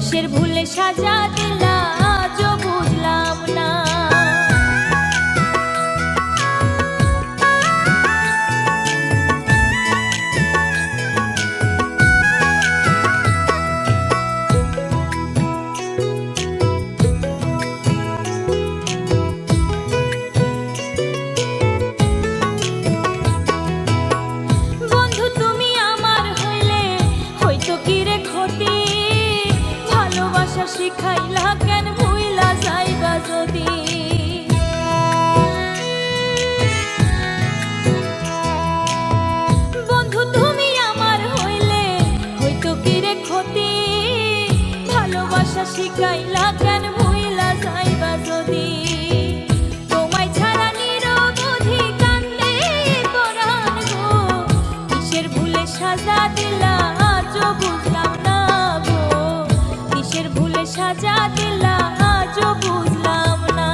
কিসের ভুলে সাজা দিলা আজও বুঝলাম না। বন্ধু তুমি আমার হইলে হয়তো কি রে ক্ষতি, ভালোবাসা শিখাইলা কেন ভুইলা যাইবা যদি। বন্ধু তুমি আমার হইলে হয়তো কি রে ক্ষতি, ভালোবাসা শিখাইলা কেন ভুইলা যাইবা যদি। তোমায় ছাড়া নিরবধি কান্দে পরাণ গো, কিসের ভুলে সাজা দিলা আজও বুঝলাম না গো, কিসের ভুলে সাজা দিলা আজও বুঝলাম না।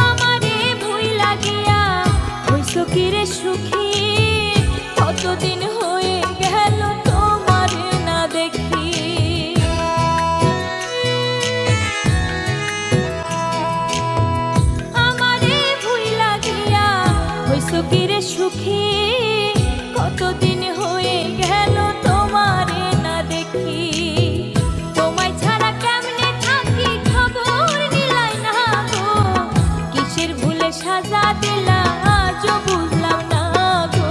আমারে ভুইলা গিয়া হইছো কি রে সুখী, কতদিন হয়ে গেল তোমারে না দেখি। আমারে ভুইলা গিয়া হইছো কি রে সুখী, কতদিন হয়ে গেল তোমারে না দেখি। তোমায় ছাড়া কেমনে থাকি খবর নিলাই না গো, কিসের ভুলে সাজা দিলা আজও বুঝলাম না গো,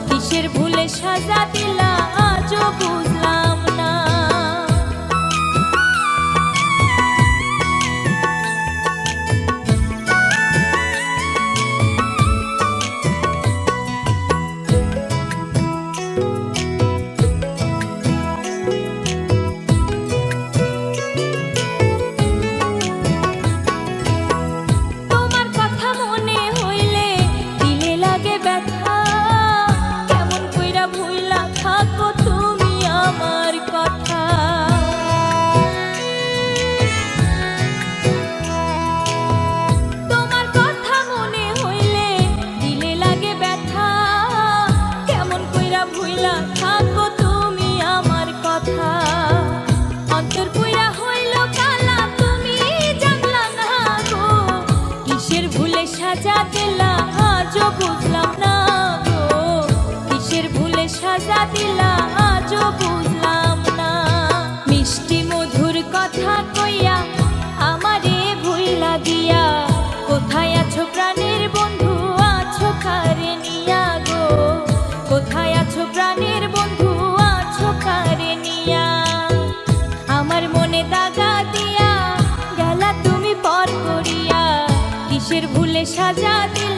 কিসের ভুলে সাজা দিলা আজও বুঝলাম না। তোমার কথা মনে হইলে দিলে লাগে ব্যথা, কেমন কইরা ভুইলা থাকো তুমি আমার কথা। তোমার কথা মনে হইলে দিলে লাগে ব্যথা, কেমন কইরা ভুইলা থাকো তুমি আমার কথা। অন্তর পুইরা হইল কালা তুমি জানলা না গো, কিসের ভুলে সাজা দিলা আজও বুঝলাম না গো, কিসের ভুলে সাজা দিলা আজও বুঝলাম না। মিষ্টি মধুর কথা কইয়া আমারে ভুইলা গিয়া, কোথায় আছো প্রাণের বন্ধু আছো কারে নিয়া গো, কোথায় আছো প্রাণের বন্ধু আছো কারে নিয়া। আমার মনে দাগা দিয়া গেলা তুমি পর করিয়া, কিসের ভুলে সাজা দিয়া